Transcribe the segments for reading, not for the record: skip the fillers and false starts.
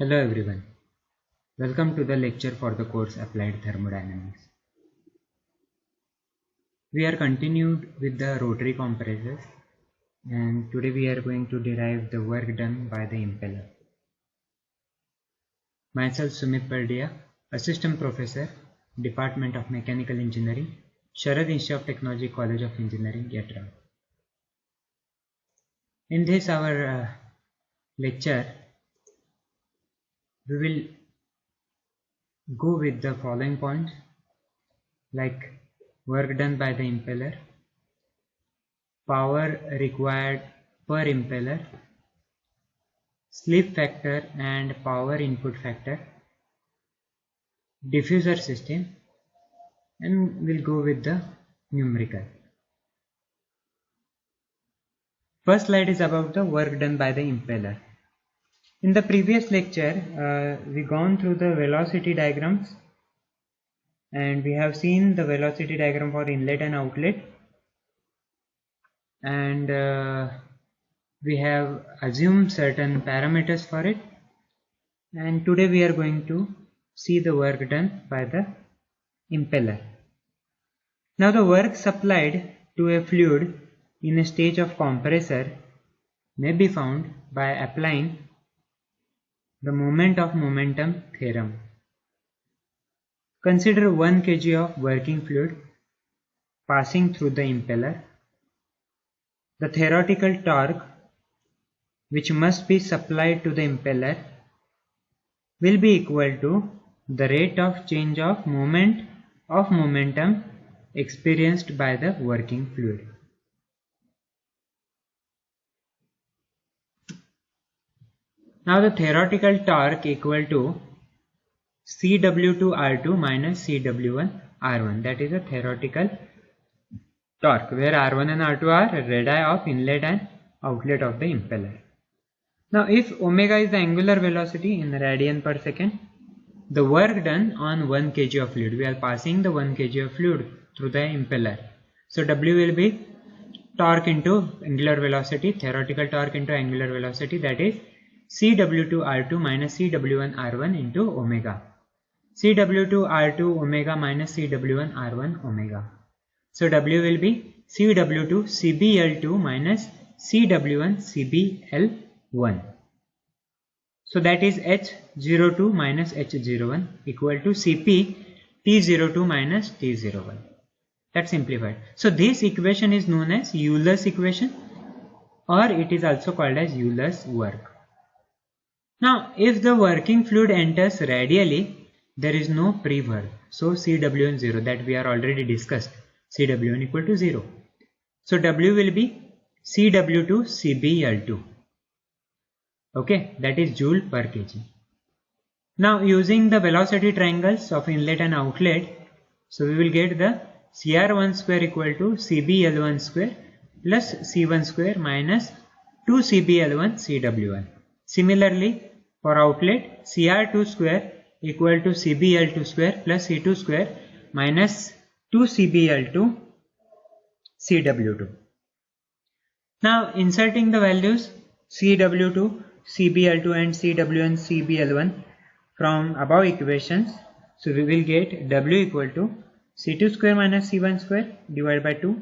Hello everyone, welcome to the lecture for the course Applied Thermodynamics. We are continued with the rotary compressors and today we are going to derive the work done by the impeller. Myself Sumit Pardia, Assistant Professor, Department of Mechanical Engineering, Sharad Institute of Technology, College of Engineering, Yatra. In this our lecture, we will go with the following points like work done by the impeller, power required per impeller, slip factor and power input factor, diffuser system, and we'll go with the numerical. First slide is about the work done by the impeller. In the previous lecture, we gone through the velocity diagrams and we have seen the velocity diagram for inlet and outlet, and we have assumed certain parameters for it, and today we are going to see the work done by the impeller. Now the work supplied to a fluid in a stage of compressor may be found by applying the moment of momentum theorem. Consider 1 kg of working fluid passing through the impeller. The theoretical torque which must be supplied to the impeller will be equal to the rate of change of moment of momentum experienced by the working fluid. Now the theoretical torque equal to Cw2R2 minus Cw1R1, that is a theoretical torque where R1 and R2 are radii of inlet and outlet of the impeller. Now if omega is the angular velocity in radian per second, the work done on 1 kg of fluid, we are passing the 1 kg of fluid through the impeller. So W will be torque into angular velocity, theoretical torque into angular velocity, that is Cw2R2 minus Cw1R1 into omega. Cw2R2 omega minus Cw1R1 omega. So W will be Cw2 Cbl2 minus Cw1 Cbl1. So that is H02 minus H01 equal to Cp T02 minus T01. That's simplified. So this equation is known as Euler's equation, or it is also called as Euler's work. Now if the working fluid enters radially, there is no pre-work. So Cw1 0, that we are already discussed. Cw1 equal to 0. So W will be Cw2 Cbl2. Okay, that is joule per kg. Now using the velocity triangles of inlet and outlet, so we will get the Cr1 square equal to Cbl1 square plus C1 square minus 2 Cbl1 Cw1. Similarly for outlet, Cr2 square equal to Cbl2 square plus C2 square minus 2 Cbl2 Cw2. Now inserting the values Cw2, Cbl2 and Cw1 Cbl1 from above equations, so we will get W equal to C2 square minus C1 square divided by 2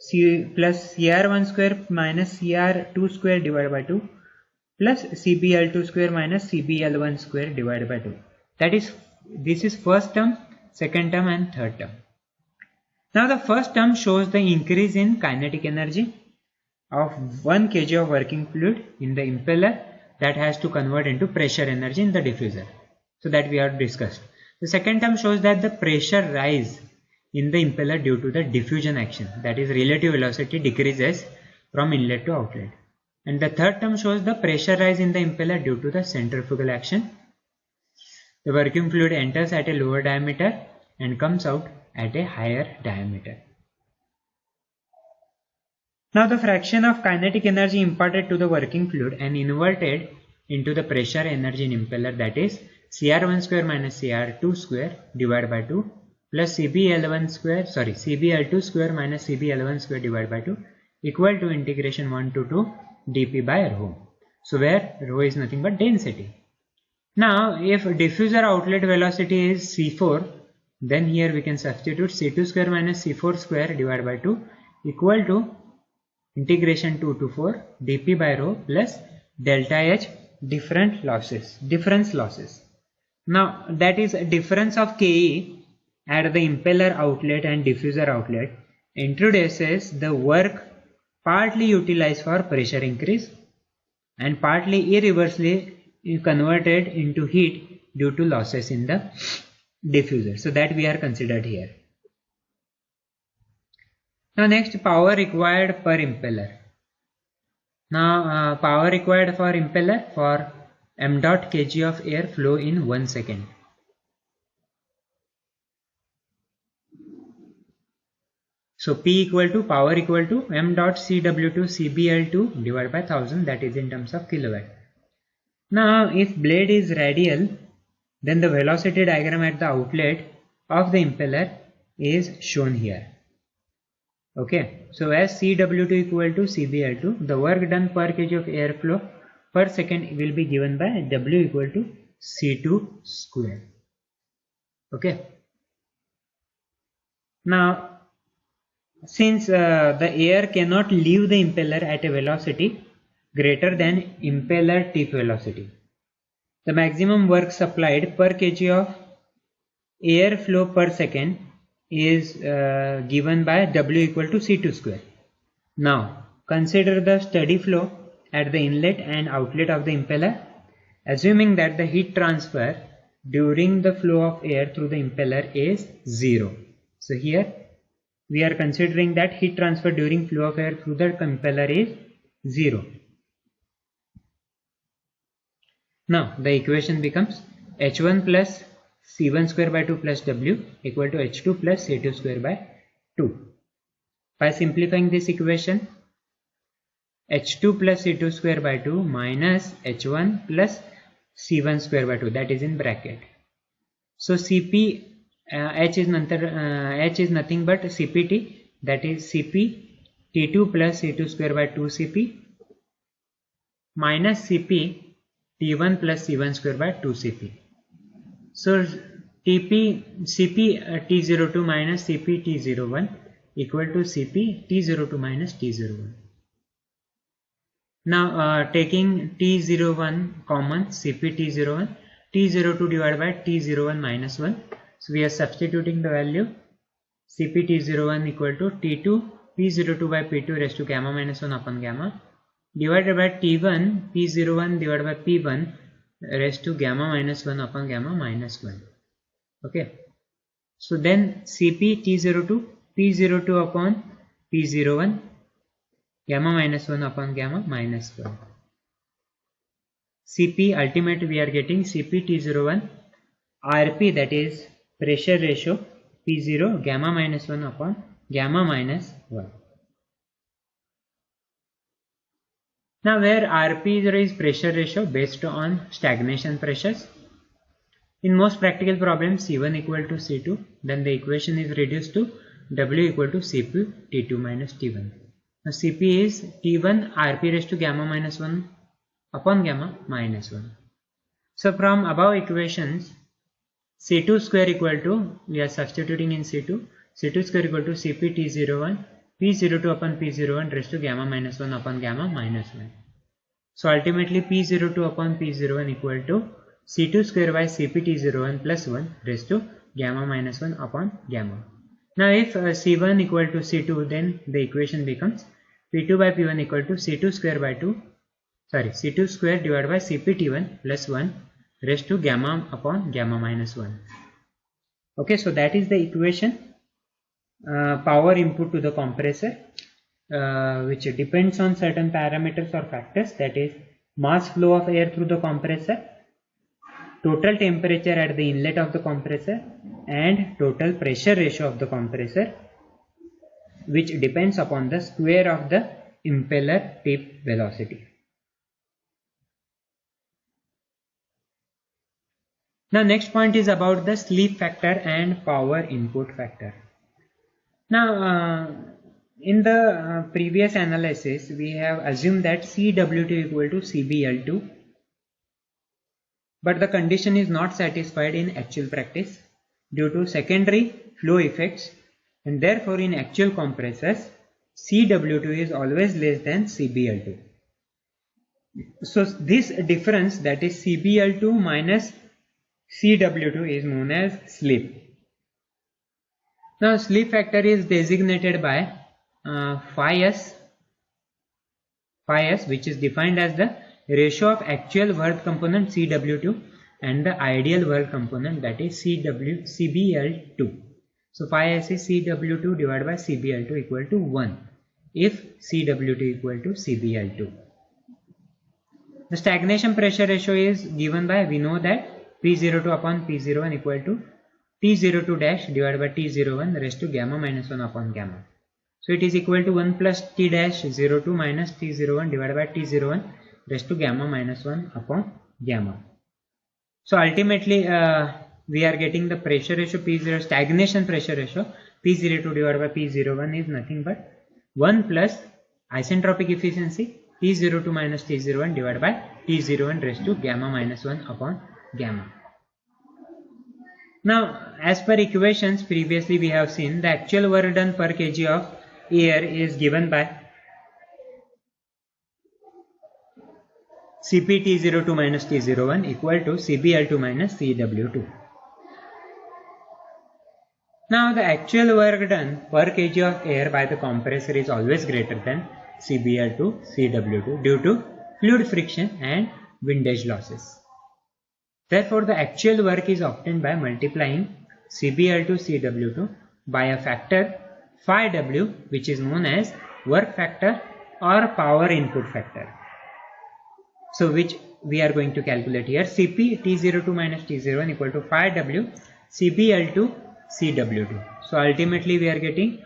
C plus Cr1 square minus Cr2 square divided by 2 plus Cbl2 square minus Cbl1 square divided by 2. That is, this is first term, second term and third term. Now the first term shows the increase in kinetic energy of 1 kg of working fluid in the impeller that has to convert into pressure energy in the diffuser. So that we have discussed. The second term shows that the pressure rise in the impeller due to the diffusion action, that is relative velocity decreases from inlet to outlet. And the third term shows the pressure rise in the impeller due to the centrifugal action. The working fluid enters at a lower diameter and comes out at a higher diameter. Now the fraction of kinetic energy imparted to the working fluid and inverted into the pressure energy in impeller, that is Cr1 square minus Cr2 square divided by 2 plus Cbl2 square minus Cbl1 square divided by 2 equal to integration 1 to 2 dp by rho. So where rho is nothing but density. Now if diffuser outlet velocity is C4, then here we can substitute C2 square minus C4 square divided by 2 equal to integration 2 to 4 dp by rho plus delta H difference losses. Now that is a difference of Ke at the impeller outlet and diffuser outlet introduces the work partly utilized for pressure increase and partly irreversibly converted into heat due to losses in the diffuser. So that we are considered here. Now next, power required per impeller. Now power required for impeller for m dot kg of air flow in 1 second. So P equal to power equal to m dot Cw2 Cbl2 divided by 1000, that is in terms of kilowatt. Now if blade is radial, then the velocity diagram at the outlet of the impeller is shown here. Okay, so as Cw2 equal to Cbl2, the work done per kg of air flow per second will be given by W equal to C2 square. Okay. Now since the air cannot leave the impeller at a velocity greater than impeller tip velocity, the maximum work supplied per kg of air flow per second is given by W equal to C2 square. Now consider the steady flow at the inlet and outlet of the impeller, assuming that the heat transfer during the flow of air through the impeller is 0. So here we are considering that heat transfer during flow of air through the impeller is 0. Now the equation becomes H1 plus C1 square by 2 plus W equal to H2 plus C2 square by 2. By simplifying this equation, H2 plus C2 square by 2 minus H1 plus C1 square by 2, that is in bracket. So Cp H is nothing but Cpt, that is Cp T2 plus C2 square by 2 Cp minus Cp T1 plus C1 square by 2 Cp. So Cp T02 minus Cp T01 equal to Cp T02 minus T01. Now taking T01 common, Cp T01, T02 divided by T01 minus 1. So we are substituting the value Cp T01 equal to T2 P02 by P2 raised to gamma minus 1 upon gamma divided by T1 P01 divided by P1 raised to gamma minus 1 upon gamma minus 1. Okay. So then Cp T02 P02 upon P01 gamma minus 1 upon gamma minus 1. Cp ultimate we are getting Cp T01 Rp, that is pressure ratio P0 gamma minus 1 upon gamma minus 1. Now where Rp is pressure ratio based on stagnation pressures, in most practical problems C1 equal to C2, then the equation is reduced to W equal to Cp T2 minus T1. Now Cp is T1 Rp raised to gamma minus 1 upon gamma minus 1. So from above equations, C2 square equal to, we are substituting in C2 square equal to Cp T01 P02 upon P01 raised to gamma minus 1 upon gamma minus 1. So ultimately P02 upon P01 equal to C2 square by Cp T01 plus 1 raised to gamma minus 1 upon gamma. Now if C1 equal to C2, then the equation becomes P2 by P1 equal to C2 square by C2 square divided by Cp T1 plus 1 raised to gamma upon gamma minus 1. Okay, so that is the equation. Power input to the compressor, which depends on certain parameters or factors, that is mass flow of air through the compressor, total temperature at the inlet of the compressor, and total pressure ratio of the compressor, which depends upon the square of the impeller tip velocity. Now next point is about the slip factor and power input factor. Now in the previous analysis we have assumed that Cw2 equal to Cbl2, but the condition is not satisfied in actual practice due to secondary flow effects, and therefore in actual compressors CW2 is always less than CBL2. So this difference, that is CBL2 minus CW2, is known as slip. Now slip factor is designated by phi s, which is defined as the ratio of actual work component CW2 and the ideal work component, that is CBL2. So phi s is CW2 divided by CBL2 equal to 1 if CW2 equal to CBL2. The stagnation pressure ratio is given by, we know that P02 upon P01 equal to T02 dash divided by T01 raised to gamma minus 1 upon gamma. So it is equal to 1 plus T dash 02 minus T01 divided by T01 raised to gamma minus 1 upon gamma. So ultimately we are getting the pressure ratio P0, stagnation pressure ratio P02 divided by P01 is nothing but 1 plus isentropic efficiency T02 minus T01 divided by T01 raised to gamma minus 1 upon gamma. Now, as per equations previously we have seen, the actual work done per kg of air is given by CpT02 minus T01 equal to CBL2 minus CW2. Now, the actual work done per kg of air by the compressor is always greater than CBL2 CW2 due to fluid friction and windage losses. Therefore, the actual work is obtained by multiplying CBL2 CW2 by a factor phi W, which is known as work factor or power input factor. So which we are going to calculate here. Cp T02 minus T01 equal to phi W CBL2 CW2. So ultimately we are getting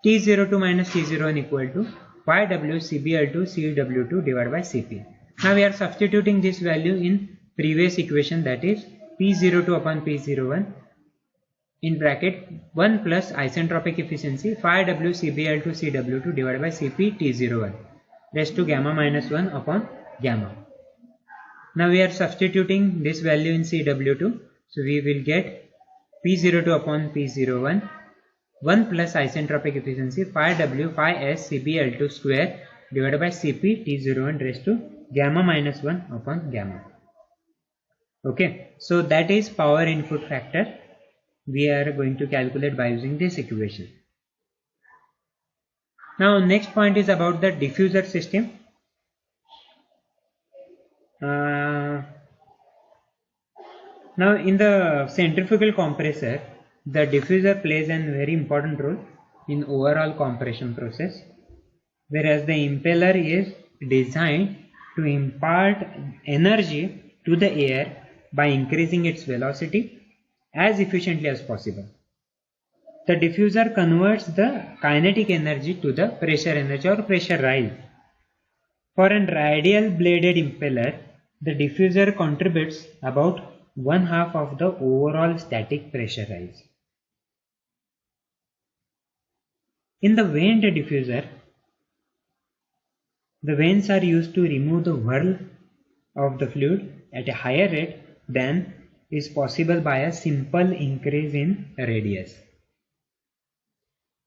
T02 minus T01 equal to phi W CBL2 CW2 divided by Cp. Now we are substituting this value in previous equation, that is P02 upon P01 in bracket 1 plus isentropic efficiency phi W CBL2 CW2 divided by Cp T01 raised to gamma minus 1 upon gamma. Now we are substituting this value in CW2, so we will get P02 upon P01 1 plus isentropic efficiency phi W phi S CBL2 square divided by Cp T01 raised to gamma minus 1 upon gamma. Okay, so that is power input factor. We are going to calculate by using this equation. Now next point is about the diffuser system. Now in the centrifugal compressor, the diffuser plays a very important role in overall compression process, whereas the impeller is designed to impart energy to the air by increasing its velocity as efficiently as possible. The diffuser converts the kinetic energy to the pressure energy or pressure rise. For an radial bladed impeller, the diffuser contributes about 1/2 of the overall static pressure rise. In the vaned diffuser, the vanes are used to remove the whirl of the fluid at a higher rate than is possible by a simple increase in radius,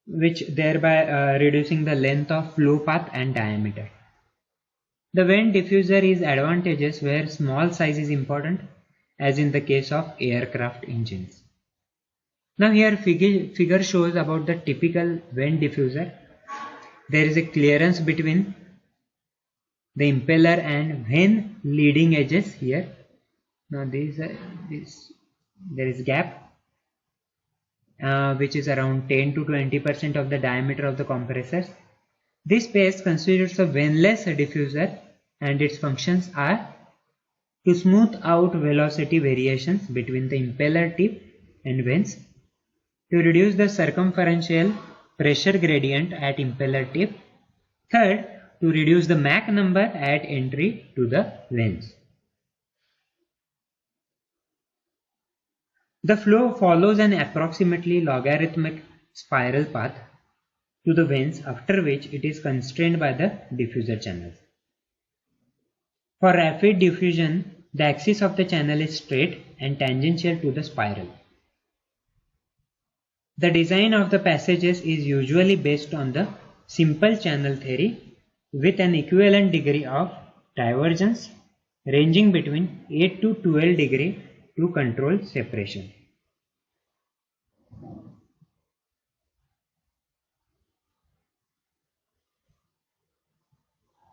which thereby reducing the length of flow path and diameter. The vane diffuser is advantageous where small size is important, as in the case of aircraft engines. Now here figure shows about the typical vane diffuser. There is a clearance between the impeller and vane leading edges here. Now there is gap which is around 10 to 20% of the diameter of the compressors. This space constitutes a vaneless diffuser, and its functions are to smooth out velocity variations between the impeller tip and vanes, to reduce the circumferential pressure gradient at impeller tip, third, to reduce the Mach number at entry to the vanes. The flow follows an approximately logarithmic spiral path to the vanes, after which it is constrained by the diffuser channels. For rapid diffusion, The axis of the channel is straight and tangential to the spiral. The design of the passages is usually based on the simple channel theory with an equivalent degree of divergence ranging between 8 to 12 degree to control separation.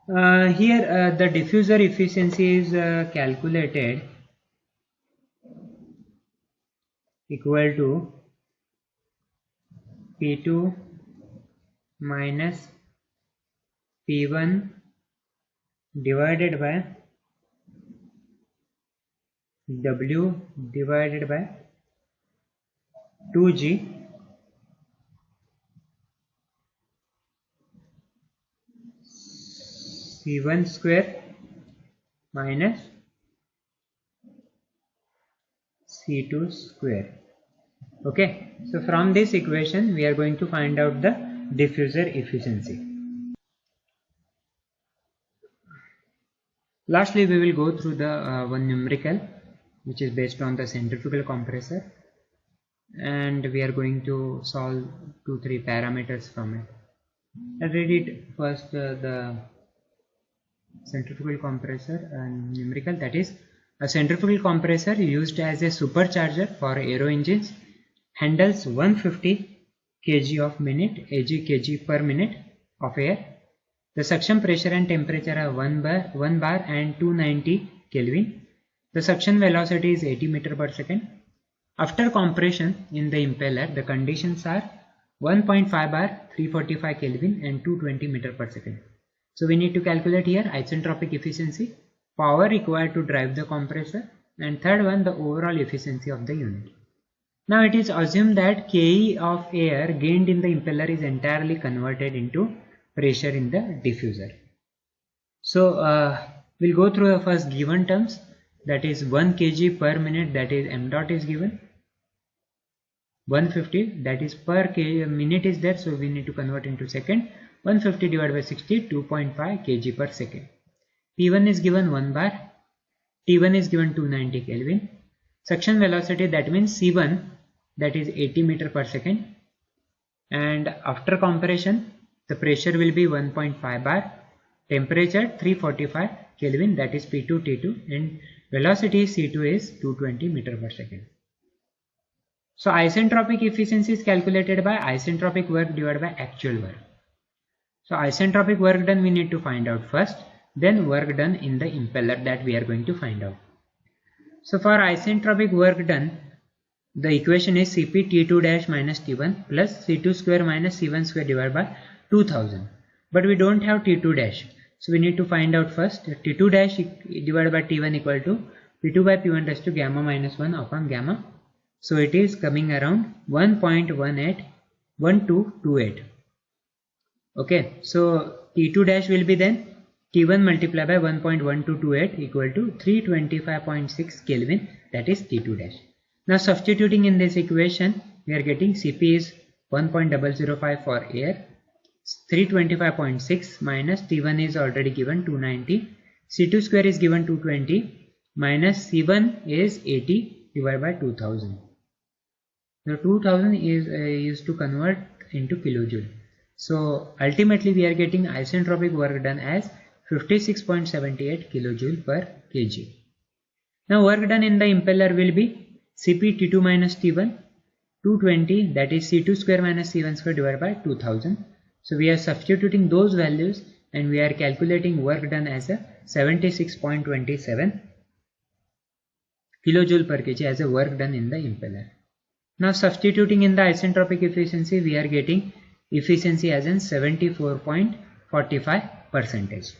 Here the diffuser efficiency is calculated equal to P2 minus P1 divided by W divided by 2G C1 square minus C2 square. Okay, so from this equation we are going to find out the diffuser efficiency. Lastly, we will go through the one numerical which is based on the centrifugal compressor, and we are going to solve 2-3 parameters from it. I'll read it first. The centrifugal compressor numerical, that is, a centrifugal compressor used as a supercharger for aero engines handles 150 kg of minute kg per minute of air. The suction pressure and temperature are 1 bar and 290 Kelvin. The suction velocity is 80 meter per second. After compression in the impeller, the conditions are 1.5 bar, 345 Kelvin and 220 meter per second. So we need to calculate here isentropic efficiency, power required to drive the compressor, and third one, the overall efficiency of the unit. Now it is assumed that Ke of air gained in the impeller is entirely converted into pressure in the diffuser. So we'll go through the first given terms, that is 1 kg per minute, that is m dot is given, 150, that is per minute is there, so we need to convert into second, 150 divided by 60, 2.5 kg per second. P1 is given 1 bar, T1 is given 290 Kelvin, suction velocity, that means C1, that is 80 meter per second, and after compression the pressure will be 1.5 bar, temperature 345 Kelvin, that is P2 T2, and velocity C2 is 220 meter per second. So isentropic efficiency is calculated by isentropic work divided by actual work. So isentropic work done we need to find out first, then work done in the impeller, that we are going to find out. So for isentropic work done, the equation is Cp T2 dash minus T1 plus C2 square minus C1 square divided by 2000. But we don't have T2 dash. So we need to find out first T2 dash divided by T1 equal to P2 by P1 raised to gamma minus 1 upon gamma. So it is coming around 1.181228. Okay, so T2 dash will be then T1 multiplied by 1.1228 equal to 325.6 Kelvin, that is T2 dash. Now substituting in this equation, we are getting Cp is 1.005 for air, 325.6 minus T1 is already given 290, C2 square is given 220 minus C1 is 80 divided by 2000. The 2000 is used to convert into kilojoule. So ultimately we are getting isentropic work done as 56.78 kilojoule per kg. Now work done in the impeller will be Cp T2 minus T1 220, that is C2 square minus C1 square divided by 2000. So we are substituting those values and we are calculating work done as a 76.27 kilojoule per kg as a work done in the impeller. Now substituting in the isentropic efficiency, we are getting efficiency as in 74.45%,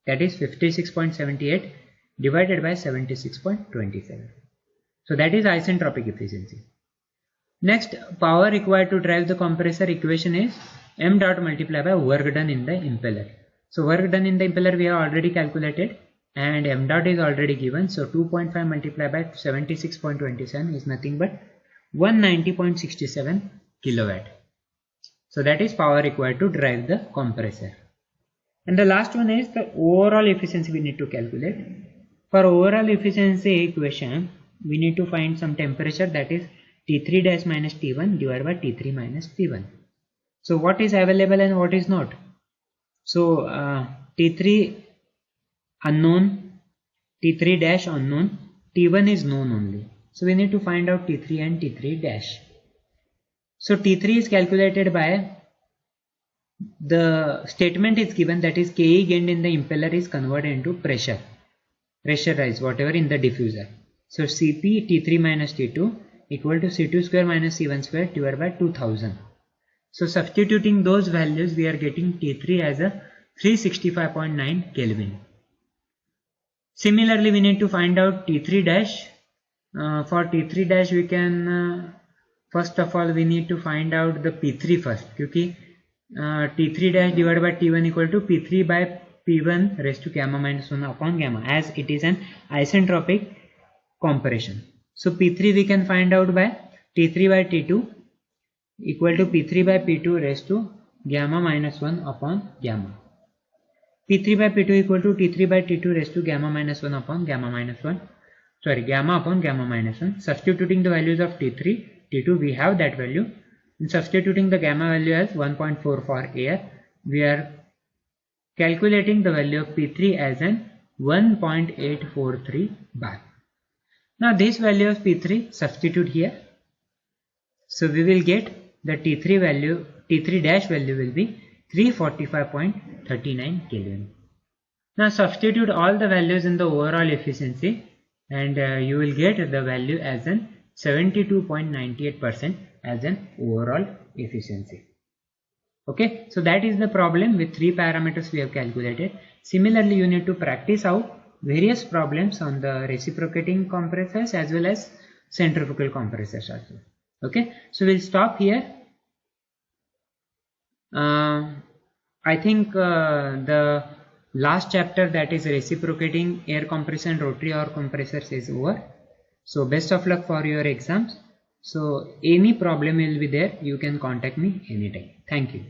that is 56.78 divided by 76.27. So that is isentropic efficiency. Next, power required to drive the compressor equation is m dot multiplied by work done in the impeller. So work done in the impeller we have already calculated and m dot is already given. So 2.5 multiplied by 76.27 is nothing but 190.67 kilowatt. So that is power required to drive the compressor. And the last one is the overall efficiency we need to calculate. For overall efficiency equation, we need to find some temperature, that is T3 dash minus T1 divided by T3 minus T1. So what is available and what is not? So T3 unknown, T3 dash unknown, T1 is known only. So we need to find out T3 and T3 dash. So T3 is calculated by the statement is given, that is Ke gained in the impeller is converted into pressurized whatever in the diffuser. So Cp T3 minus T2 equal to C2 square minus C1 square divided by 2000. So substituting those values, we are getting T3 as a 365.9 Kelvin. Similarly, we need to find out T3 dash. For T3 dash, we can first of all we need to find out the P3 first, because T3 dash divided by T1 equal to P3 by P1 raised to gamma minus 1 upon gamma, as it is an isentropic compression. So P3 we can find out by T3 by T2 equal to P3 by P2 raised to gamma minus 1 upon gamma. P3 by P2 equal to T3 by T2 raised to gamma minus 1 upon gamma minus 1. Sorry, gamma upon gamma minus 1. Substituting the values of T3, T2, we have that value. And substituting the gamma value as 1.4 for air, we are calculating the value of P3 as an 1.843 bar. Now this value of P3 substitute here. So we will get the T3 value, T3 dash value will be 345.39 Kelvin. Now substitute all the values in the overall efficiency and you will get the value as an 72.98% as an overall efficiency. Okay, so that is the problem with 3 parameters we have calculated. Similarly, you need to practice out various problems on the reciprocating compressors as well as centrifugal compressors also. Okay, so we'll stop here. I think the last chapter, that is reciprocating air compressor and rotary or compressors, is over. So best of luck for your exams. So any problem will be there, you can contact me anytime. Thank you.